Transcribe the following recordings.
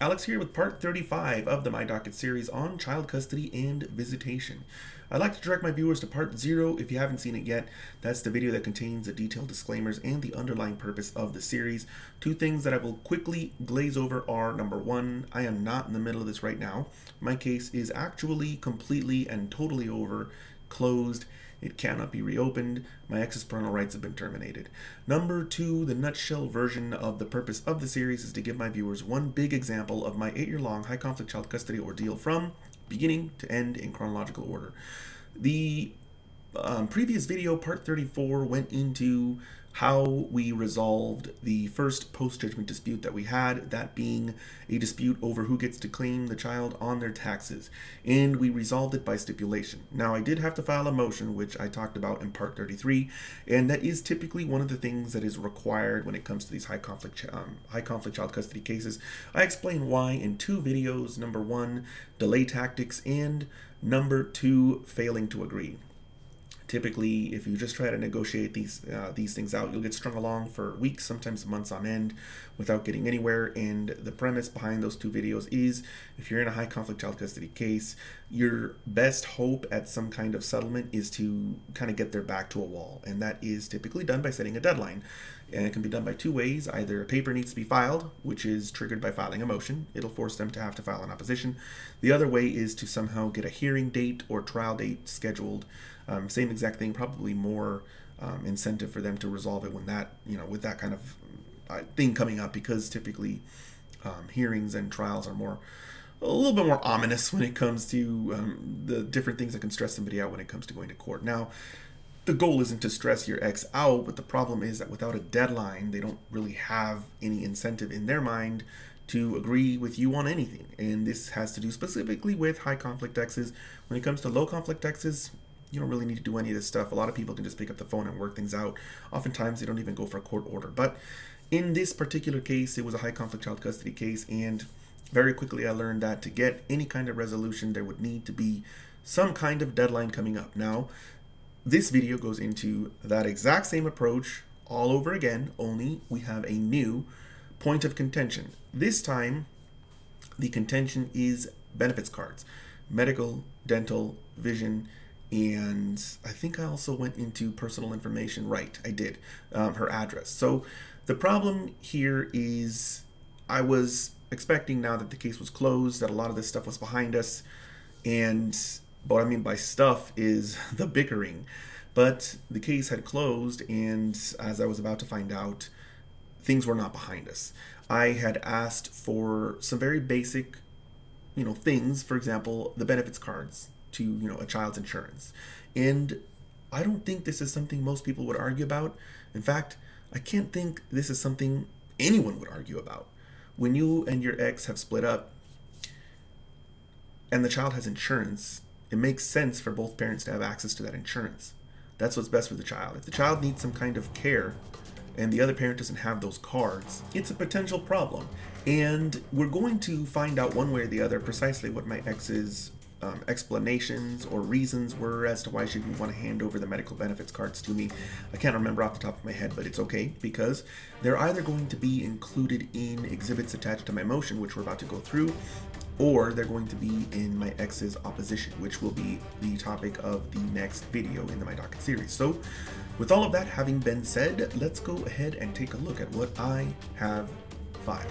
Alex here with part 35 of the My Docket series on child custody and visitation. I'd like to direct my viewers to part 0 if you haven't seen it yet. That's the video that contains the detailed disclaimers and the underlying purpose of the series. Two things that I will quickly glaze over are, number one, I am not in the middle of this right now. My case is actually completely and totally over, closed. It cannot be reopened. My ex's parental rights have been terminated. Number two, the nutshell version of the purpose of the series is to give my viewers one big example of my 8-year-long high conflict child custody ordeal from beginning to end in chronological order. The previous video, part 34, went into how we resolved the first post-judgment dispute that we had, that being a dispute over who gets to claim the child on their taxes, and we resolved it by stipulation. Now, I did have to file a motion, which I talked about in part 33, and that is typically one of the things that is required when it comes to these high conflict child custody cases. I explain why in two videos: number one, delay tactics, and number two, failing to agree. Typically, if you just try to negotiate these things out, you'll get strung along for weeks, sometimes months on end, without getting anywhere. And the premise behind those two videos is, if you're in a high conflict child custody case, your best hope at some kind of settlement is to kind of get their back to a wall. And that is typically done by setting a deadline. And it can be done by two ways. Either a paper needs to be filed, which is triggered by filing a motion. It'll force them to have to file an opposition. The other way is to somehow get a hearing date or trial date scheduled. Same exact thing, probably more incentive for them to resolve it when that, with that kind of thing coming up, because typically hearings and trials are a little bit more ominous when it comes to the different things that can stress somebody out when it comes to going to court. Now, the goal isn't to stress your ex out, but the problem is that without a deadline, they don't really have any incentive in their mind to agree with you on anything. And this has to do specifically with high conflict exes. When it comes to low conflict exes, you don't really need to do any of this stuff. A lot of people can just pick up the phone and work things out. Oftentimes, they don't even go for a court order. But in this particular case, it was a high conflict child custody case, and very quickly I learned that to get any kind of resolution, there would need to be some kind of deadline coming up. Now, this video goes into that exact same approach all over again, only we have a new point of contention. This time, the contention is benefits cards: medical, dental, vision, and I think I also went into personal information. Right, I did. Her address. So the problem here is, I was expecting, now that the case was closed, that a lot of this stuff was behind us. And what I mean by stuff is the bickering. But the case had closed, and as I was about to find out, things were not behind us. I had asked for some very basic, things. For example, the benefits cards to, a child's insurance. And I don't think this is something most people would argue about. In fact, I can't think this is something anyone would argue about. When you and your ex have split up and the child has insurance, it makes sense for both parents to have access to that insurance. That's what's best for the child. If the child needs some kind of care and the other parent doesn't have those cards, it's a potential problem. And we're going to find out one way or the other precisely what my ex's explanations or reasons were as to why she didn't want to hand over the medical benefits cards to me. I can't remember off the top of my head, but it's okay, because they're either going to be included in exhibits attached to my motion, which we're about to go through, or they're going to be in my ex's opposition, which will be the topic of the next video in the My Docket series. So with all of that having been said, let's go ahead and take a look at what I have filed.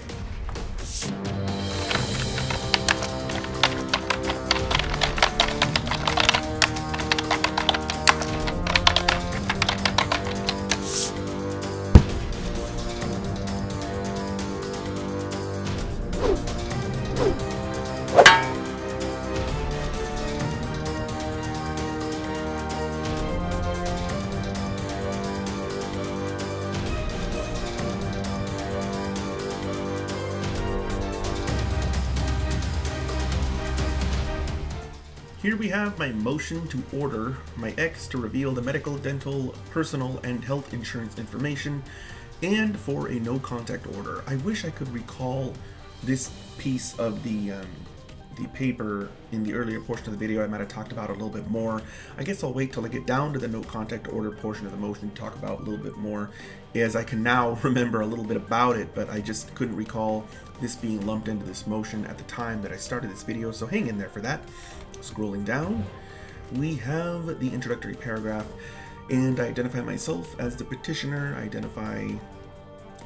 Here we have my motion to order my ex to reveal the medical, dental, personal, and health insurance information, and for a no contact order. I wish I could recall this piece of the the paper in the earlier portion of the video, I might have talked about it a little bit more. I guess I'll wait till I get down to the no contact order portion of the motion to talk about a little bit more, as I can now remember a little bit about it, but I just couldn't recall this being lumped into this motion at the time that I started this video, so hang in there for that. Scrolling down, we have the introductory paragraph, and I identify myself as the petitioner.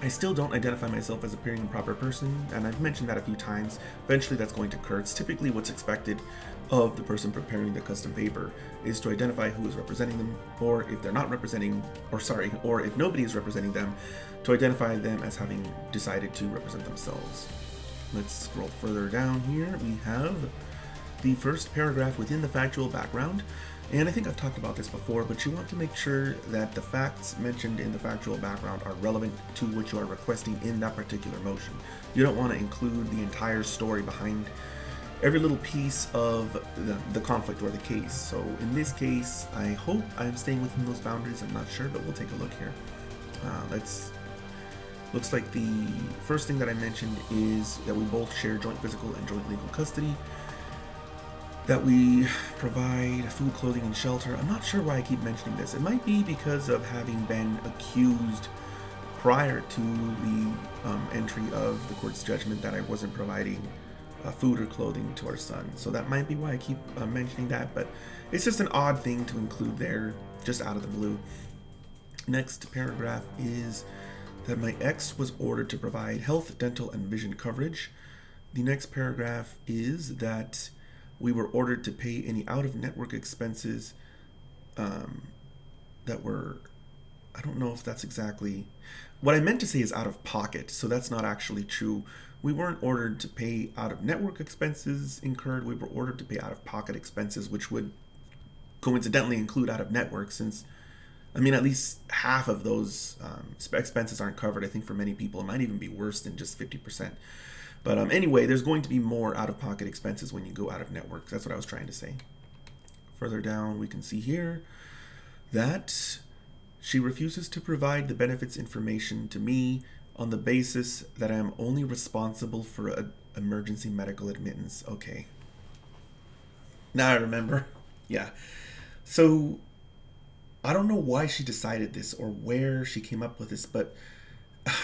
I still don't identify myself as appearing in proper person, and I've mentioned that a few times. Eventually that's going to occur. It's typically what's expected of the person preparing the custom paper, is to identify who is representing them, or if they're not representing, or if nobody is representing them, to identify them as having decided to represent themselves. Let's scroll further down here. We have the first paragraph within the factual background. And I think I've talked about this before, but you want to make sure that the facts mentioned in the factual background are relevant to what you are requesting in that particular motion. You don't want to include the entire story behind every little piece of the conflict or the case. So in this case, I hope I'm staying within those boundaries. I'm not sure, but we'll take a look here. Looks like the first thing that I mentioned is that we both share joint physical and joint legal custody, that we provide food, clothing, and shelter. I'm not sure why I keep mentioning this. It might be because of having been accused prior to the entry of the court's judgment that I wasn't providing food or clothing to our son. So that might be why I keep mentioning that, but it's just an odd thing to include there, just out of the blue. Next paragraph is that my ex was ordered to provide health, dental, and vision coverage. The next paragraph is that we were ordered to pay any out-of-network expenses that were, I don't know if that's exactly, what I meant to say is out of pocket, so that's not actually true. We weren't ordered to pay out-of-network expenses incurred, we were ordered to pay out-of-pocket expenses, which would coincidentally include out-of-network, since, I mean, at least half of those expenses aren't covered. I think for many people it might even be worse than just 50%. But anyway, there's going to be more out-of-pocket expenses when you go out-of-network. That's what I was trying to say. Further down, we can see here that she refuses to provide the benefits information to me on the basis that I am only responsible for an emergency medical admittance. Okay. Now I remember. Yeah. So I don't know why she decided this or where she came up with this, but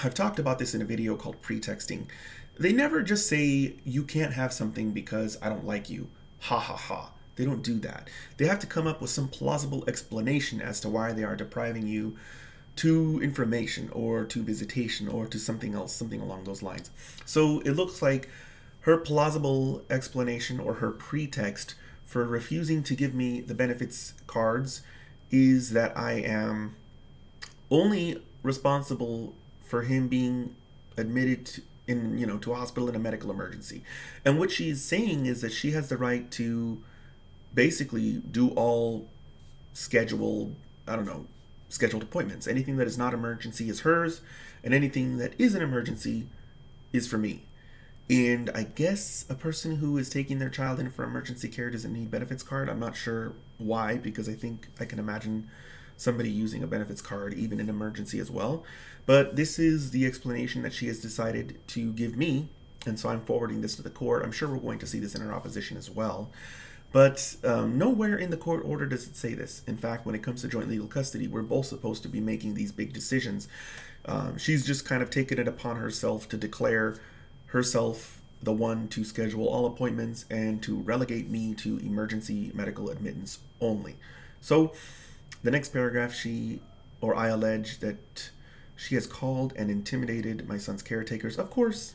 I've talked about this in a video called pretexting. They never just say, you can't have something because I don't like you. Ha ha ha. They don't do that. They have to come up with some plausible explanation as to why they are depriving you to information or to visitation or to something else, something along those lines. So it looks like her plausible explanation or her pretext for refusing to give me the benefits cards is that I am only responsible for him being admitted to a hospital in a medical emergency. And what she's saying is that she has the right to basically do all scheduled appointments. Anything that is not emergency is hers, and anything that is an emergency is for me. And I guess a person who is taking their child in for emergency care doesn't need benefits card. I'm not sure why, because I think I can imagine somebody using a benefits card even in emergency as well. But this is the explanation that she has decided to give me, and so I'm forwarding this to the court. I'm sure we're going to see this in her opposition as well. But nowhere in the court order does it say this. In fact, when it comes to joint legal custody, we're both supposed to be making these big decisions. She's just kind of taken it upon herself to declare herself the one to schedule all appointments and to relegate me to emergency medical admittance only. So the next paragraph, I allege that she has called and intimidated my son's caretakers. Of course.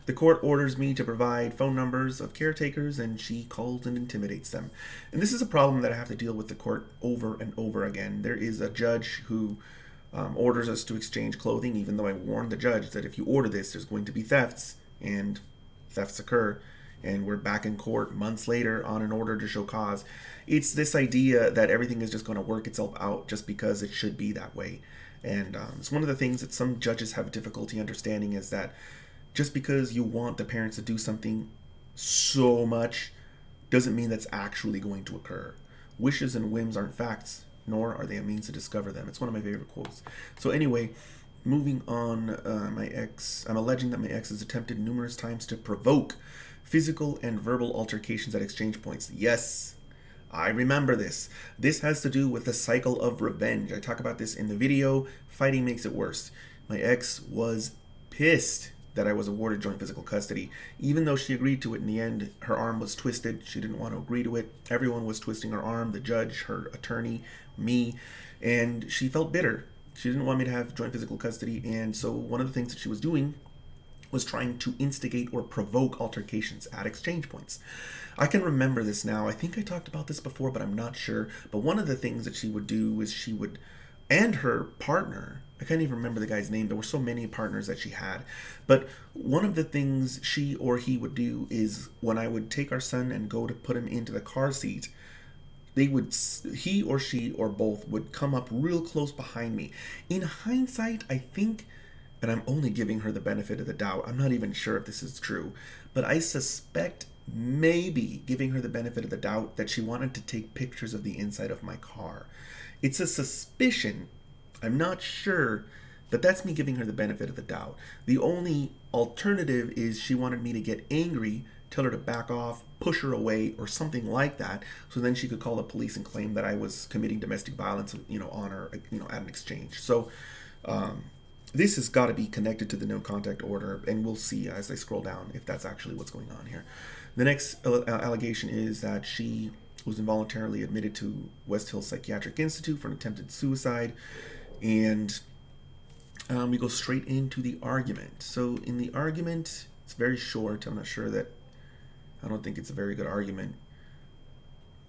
The court orders me to provide phone numbers of caretakers, and she calls and intimidates them. And this is a problem that I have to deal with the court over and over again. There is a judge who orders us to exchange clothing, even though I warned the judge that if you order this, there's going to be thefts, and thefts occur. And we're back in court months later on an order to show cause. It's this idea that everything is just going to work itself out just because it should be that way. And it's one of the things that some judges have difficulty understanding, is that just because you want the parents to do something so much doesn't mean that's actually going to occur. Wishes and whims aren't facts, nor are they a means to discover them. It's one of my favorite quotes. So anyway, moving on, I'm alleging that my ex has attempted numerous times to provoke physical and verbal altercations at exchange points. Yes, I remember this. This has to do with the cycle of revenge. I talk about this in the video. Fighting makes it worse. My ex was pissed that I was awarded joint physical custody. Even though she agreed to it in the end, her arm was twisted. She didn't want to agree to it. Everyone was twisting her arm, the judge, her attorney, me, and she felt bitter. She didn't want me to have joint physical custody, and so one of the things that she was doing was trying to instigate or provoke altercations at exchange points. I can remember this now. I think I talked about this before, but I'm not sure. But one of the things that she would do is she would, and her partner, I can't even remember the guy's name. There were so many partners that she had. But one of the things she or he would do is when I would take our son and go to put him into the car seat, he or she or both would come up real close behind me. In hindsight, I think, and I'm only giving her the benefit of the doubt, I'm not even sure if this is true, but I suspect, maybe giving her the benefit of the doubt, that she wanted to take pictures of the inside of my car. It's a suspicion. I'm not sure, but that's me giving her the benefit of the doubt. The only alternative is she wanted me to get angry, tell her to back off, push her away, or something like that, so then she could call the police and claim that I was committing domestic violence, on her, at an exchange. So this has got to be connected to the no contact order, and we'll see as I scroll down if that's actually what's going on here. The next allegation is that she was involuntarily admitted to West Hill Psychiatric Institute for an attempted suicide, and we go straight into the argument. So in the argument, it's very short. I'm not sure that, I don't think it's a very good argument.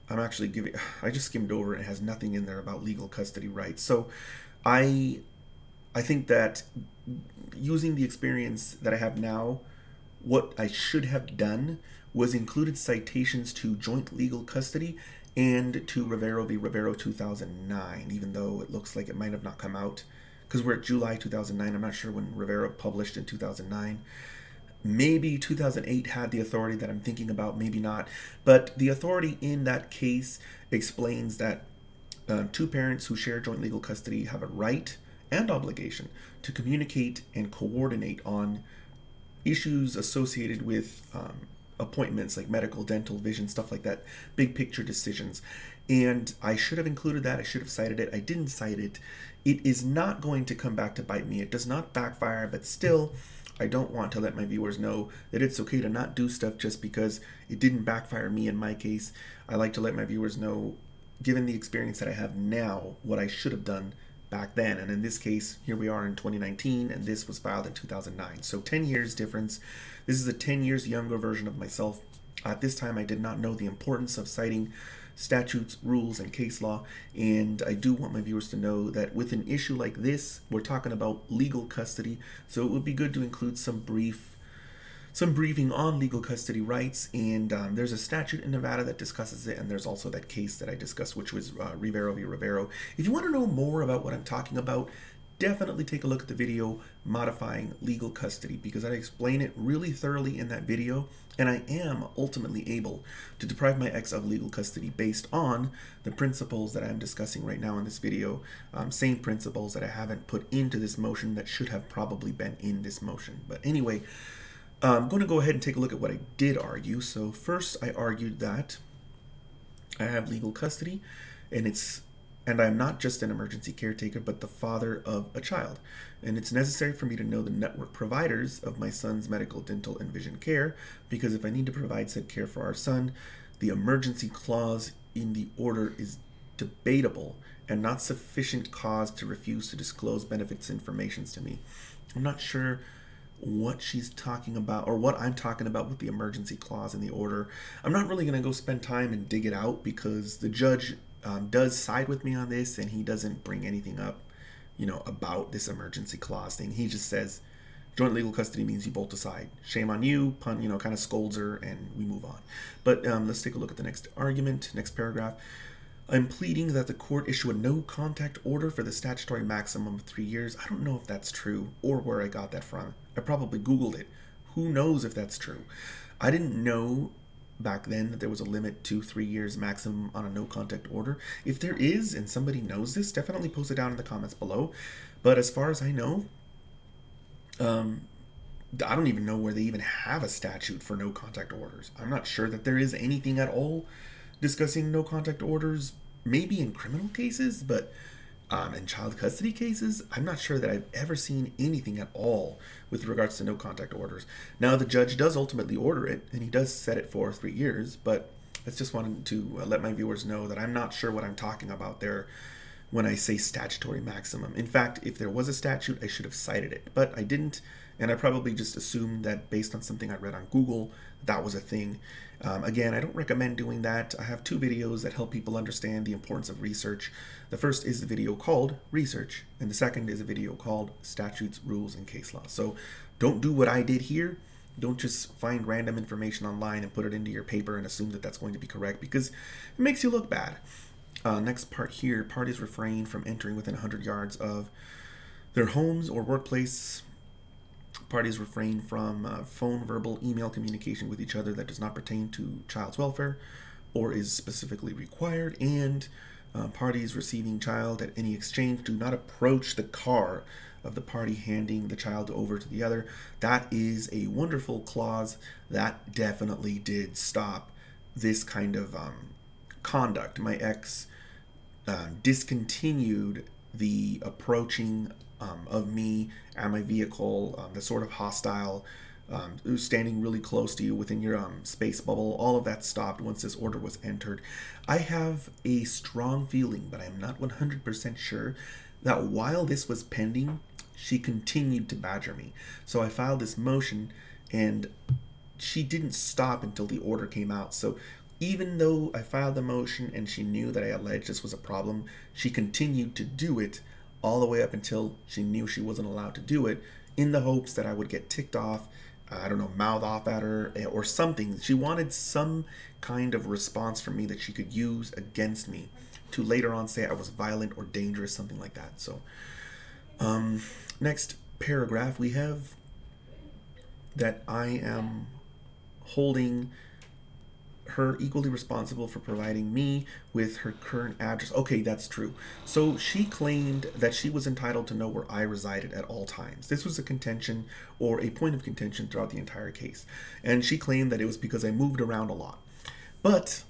I just skimmed over it. It has nothing in there about legal custody rights. So I think that using the experience that I have now, what I should have done was included citations to joint legal custody and to Rivero v. Rivero 2009, even though it looks like it might have not come out, because we're at July 2009. I'm not sure when Rivero published in 2009. Maybe 2008 had the authority that I'm thinking about, maybe not. But the authority in that case explains that two parents who share joint legal custody have a right and obligation to communicate and coordinate on issues associated with appointments like medical, dental, vision, stuff like that, big picture decisions. And I should have included that. I should have cited it. I didn't cite it. It is not going to come back to bite me. It does not backfire, but still, I don't want to let my viewers know that it's okay to not do stuff just because it didn't backfire me in my case. I like to let my viewers know, given the experience that I have now, what I should have done back then. And in this case, here we are in 2019, and this was filed in 2009. So 10 years difference. This is a 10 years younger version of myself. At this time, I did not know the importance of citing statutes, rules, and case law, and I do want my viewers to know that with an issue like this, we're talking about legal custody, so it would be good to include some briefing on legal custody rights, and there's a statute in Nevada that discusses it, and there's also that case that I discussed, which was Rivero v. Rivero. If you want to know more about what I'm talking about, definitely take a look at the video Modifying Legal Custody, because I explain it really thoroughly in that video, and I am ultimately able to deprive my ex of legal custody based on the principles that I'm discussing right now in this video, same principles that I haven't put into this motion that should have probably been in this motion. But anyway, I'm going to go ahead and take a look at what I did argue. So first, I argued that I have legal custody, and I'm not just an emergency caretaker, but the father of a child. And it's necessary for me to know the network providers of my son's medical, dental, and vision care, because if I need to provide said care for our son, the emergency clause in the order is debatable and not sufficient cause to refuse to disclose benefits information to me. I'm not sure what she's talking about or what I'm talking about with the emergency clause in the order. I'm not really going to go spend time and dig it out, because the judge does side with me on this, and he doesn't bring anything up, about this emergency clause thing. He just says joint legal custody means you both decide. Shame on you, kind of scolds her, and we move on. But let's take a look at the next argument, next paragraph. I'm pleading that the court issue a no contact order for the statutory maximum of 3 years. I don't know if that's true or where I got that from. I probably Googled it. Who knows if that's true? I didn't know back then that there was a limit to 3 years maximum on a no contact order. If there is, and somebody knows this, definitely post it down in the comments below. But as far as I know, I don't even know where they even have a statute for no contact orders. I'm not sure that there is anything at all discussing no contact orders, maybe in criminal cases, but in child custody cases, I'm not sure that I've ever seen anything at all with regards to no contact orders. Now, the judge does ultimately order it, and he does set it for 3 years, but I just wanted to let my viewers know that I'm not sure what I'm talking about there when I say statutory maximum. In fact, if there was a statute, I should have cited it, but I didn't, and I probably just assumed that based on something I read on Google, that was a thing. Again, I don't recommend doing that. I have 2 videos that help people understand the importance of research. The first is the video called Research, and the second is a video called Statutes, Rules, and Case Law. So don't do what I did here. Don't just find random information online and put it into your paper and assume that that's going to be correct, because it makes you look bad. Next part here, parties refrain from entering within 100 yards of their homes or workplace. Parties refrain from phone, verbal, email communication with each other that does not pertain to child's welfare or is specifically required. And parties receiving child at any exchange do not approach the car of the party handing the child over to the other. That is a wonderful clause that definitely did stop this kind of conduct. My ex discontinued the approaching of me and my vehicle, the sort of hostile, standing really close to you within your space bubble. All of that stopped once this order was entered. I have a strong feeling, but I'm not 100% sure, that while this was pending, she continued to badger me. So I filed this motion, and she didn't stop until the order came out. So even though I filed the motion and she knew that I alleged this was a problem, she continued to do it all the way up until she knew she wasn't allowed to do it, in the hopes that I would get ticked off, I don't know, mouth off at her or something. She wanted some kind of response from me that she could use against me to later on say I was violent or dangerous, something like that. So next paragraph, we have that I am holding her equally responsible for providing me with her current address. Okay, that's true. So she claimed that she was entitled to know where I resided at all times. This was a contention, or a point of contention, throughout the entire case. And she claimed that it was because I moved around a lot. But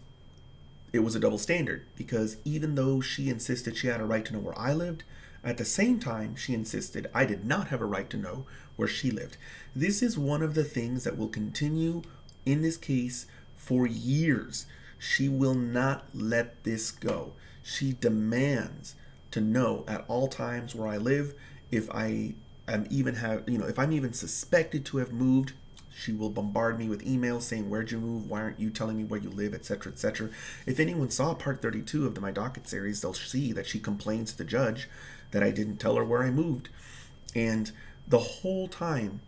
it was a double standard, because even though she insisted she had a right to know where I lived, at the same time, she insisted I did not have a right to know where she lived. This is one of the things that will continue in this case for years. She will not let this go. She demands to know at all times where I live. If I am even if I'm even suspected to have moved, she will bombard me with emails saying, "Where'd you move? Why aren't you telling me where you live?" etc., etc. If anyone saw part 32 of My Docket series, they'll see that she complains to the judge that I didn't tell her where I moved. And the whole time,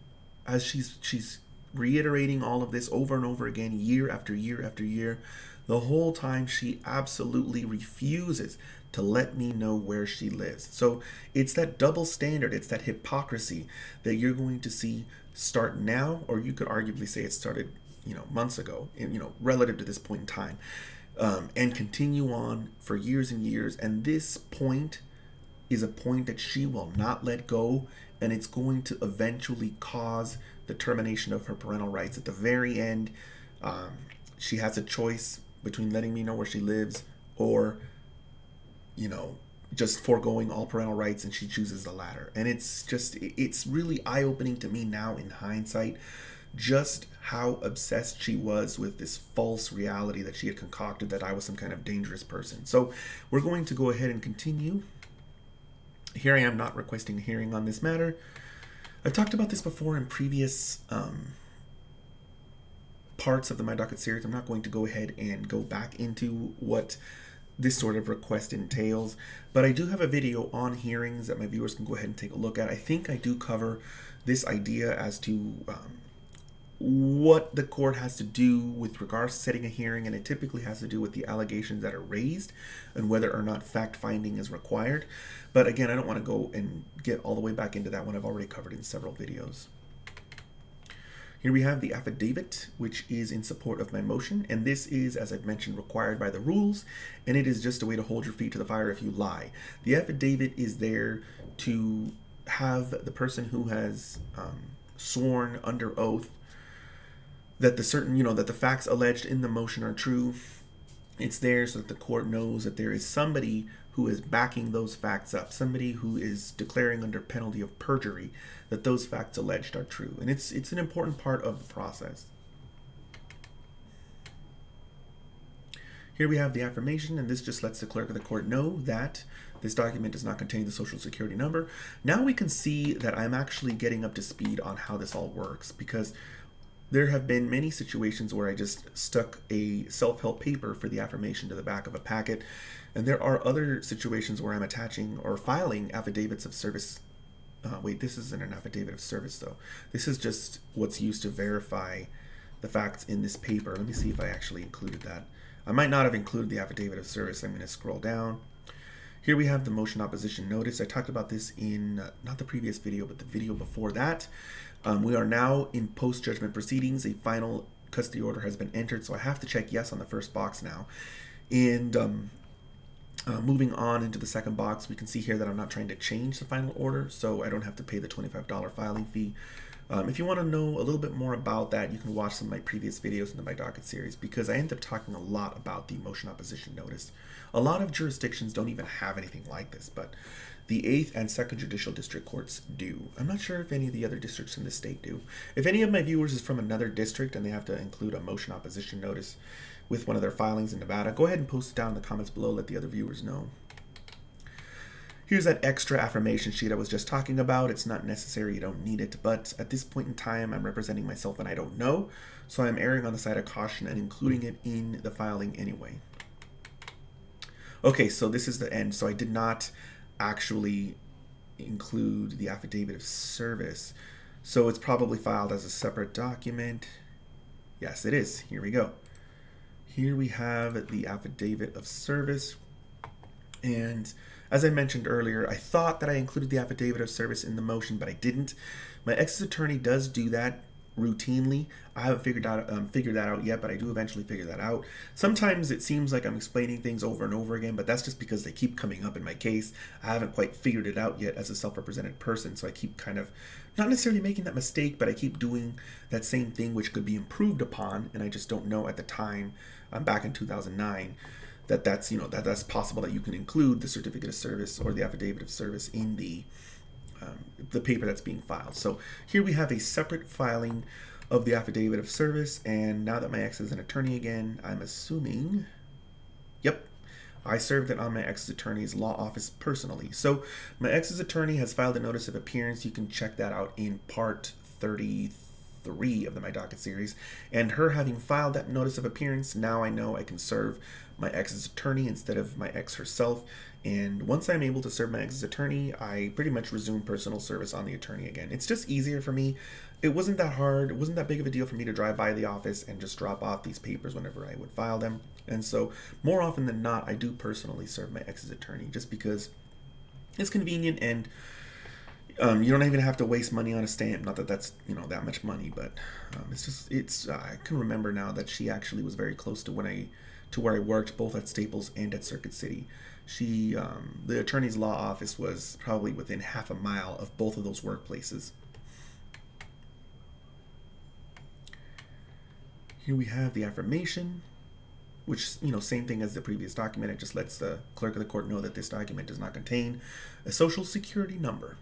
as she's reiterating all of this over and over again, year after year after year, the whole time she absolutely refuses to let me know where she lives. So it's that double standard, it's that hypocrisy that you're going to see start now, or you could arguably say it started, months ago, relative to this point in time, and continue on for years and years. And this point is a point that she will not let go, and it's going to eventually cause the termination of her parental rights. At the very end, she has a choice between letting me know where she lives or, just foregoing all parental rights, and she chooses the latter. And it's really eye-opening to me now in hindsight, just how obsessed she was with this false reality that she had concocted, that I was some kind of dangerous person. So we're going to go ahead and continue. Here I am not requesting a hearing on this matter. I've talked about this before in previous parts of the My Docket series. I'm not going to go ahead and go back into what this sort of request entails, but I do have a video on hearings that my viewers can go ahead and take a look at. I think I do cover this idea as to what the court has to do with regards to setting a hearing, and it typically has to do with the allegations that are raised and whether or not fact-finding is required. But again, I don't want to go and get all the way back into that one. I've already covered in several videos. Here we have the affidavit, which is in support of my motion, and this is, as I've mentioned, required by the rules, and it is just a way to hold your feet to the fire if you lie. The affidavit is there to have the person who has sworn under oath that that the facts alleged in the motion are true. It's there so that the court knows that there is somebody who is backing those facts up, somebody who is declaring under penalty of perjury that those facts alleged are true. And it's an important part of the process. Here we have the affirmation, and this just lets the clerk of the court know that this document does not contain the social security number. Now we can see that I'm actually getting up to speed on how this all works, because there have been many situations where I just stuck a self-help paper for the affirmation to the back of a packet, and there are other situations where I'm attaching or filing affidavits of service. Wait, this isn't an affidavit of service though. This is just what's used to verify the facts in this paper. Let me see if I actually included that. I might not have included the affidavit of service. I'm going to scroll down. Here we have the motion opposition notice. I talked about this in not the previous video, but the video before that. We are now in post-judgment proceedings. A final custody order has been entered, so I have to check yes on the first box now. And moving on into the second box, we can see here that I'm not trying to change the final order, so I don't have to pay the $25 filing fee. If you want to know a little bit more about that, you can watch some of my previous videos in the My Docket series, because I end up talking a lot about the motion opposition notice. A lot of jurisdictions don't even have anything like this, but the 8th and 2nd Judicial District Courts do. I'm not sure if any of the other districts in the state do. If any of my viewers is from another district and they have to include a motion opposition notice with one of their filings in Nevada, go ahead and post it down in the comments below, let the other viewers know. Here's that extra affirmation sheet I was just talking about. It's not necessary, you don't need it, but at this point in time, I'm representing myself and I don't know, so I'm erring on the side of caution and including it in the filing anyway. Okay, so this is the end. So I did not actually include the affidavit of service, so it's probably filed as a separate document. Yes, it is. Here we go. Here we have the affidavit of service. And as I mentioned earlier, I thought that I included the affidavit of service in the motion, but I didn't. My ex's attorney does do that routinely. I haven't figured that out yet, but I do eventually figure that out. Sometimes it seems like I'm explaining things over and over again, but that's just because they keep coming up in my case. I haven't quite figured it out yet as a self-represented person, so I keep kind of not necessarily making that mistake, but I keep doing that same thing which could be improved upon, and I just don't know at the time. I'm back in 2009. That's possible that you can include the certificate of service or the affidavit of service in the paper that's being filed. So here we have a separate filing of the affidavit of service, and now that my ex is an attorney again, I'm assuming, yep, I served it on my ex's attorney's law office personally. So my ex's attorney has filed a notice of appearance. You can check that out in part 33 of the My Docket series, and her having filed that notice of appearance, now I know I can serve my ex's attorney instead of my ex herself. And once I'm able to serve my ex's attorney, I pretty much resume personal service on the attorney again. It's just easier for me. It wasn't that hard. It wasn't that big of a deal for me to drive by the office and just drop off these papers whenever I would file them. And so more often than not, I do personally serve my ex's attorney just because it's convenient, and you don't even have to waste money on a stamp. Not that that's, that much money, but I can remember now that she actually was very close to where I worked, both at Staples and at Circuit City. The attorney's law office was probably within half a mile of both of those workplaces. Here we have the affirmation, which, same thing as the previous document. It just lets the clerk of the court know that this document does not contain a social security number.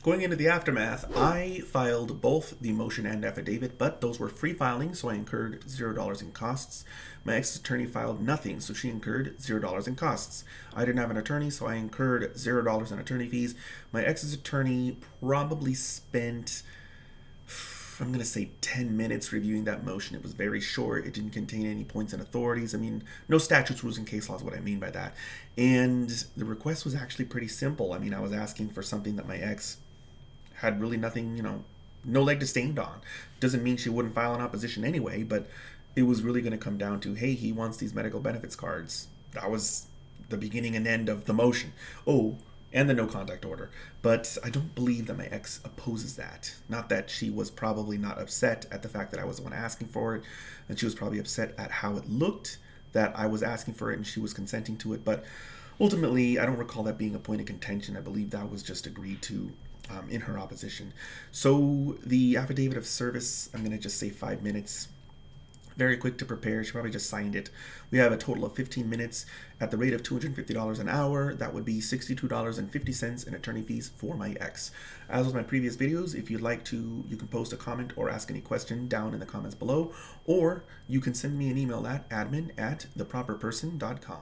Going into the aftermath, I filed both the motion and affidavit, but those were free filings, so I incurred $0 in costs. My ex's attorney filed nothing, so she incurred $0 in costs. I didn't have an attorney, so I incurred $0 in attorney fees. My ex's attorney probably spent, I'm going to say 10 minutes reviewing that motion. It was very short. It didn't contain any points and authorities. I mean, no statutes, rules, and case laws, what I mean by that. And the request was actually pretty simple. I mean, I was asking for something that my ex had really nothing, no leg to stand on. Doesn't mean she wouldn't file an opposition anyway, but it was really going to come down to, hey, he wants these medical benefits cards. That was the beginning and end of the motion. Oh, and the no contact order. But I don't believe that my ex opposes that. Not that she was probably not upset at the fact that I was the one asking for it, and she was probably upset at how it looked that I was asking for it and she was consenting to it. But ultimately, I don't recall that being a point of contention. I believe that was just agreed to in her opposition. So the affidavit of service, I'm going to just say 5 minutes. Very quick to prepare. She probably just signed it. We have a total of 15 minutes at the rate of $250 an hour. That would be $62.50 in attorney fees for my ex. As with my previous videos, if you'd like to, you can post a comment or ask any question down in the comments below, or you can send me an email at admin@theproperperson.com.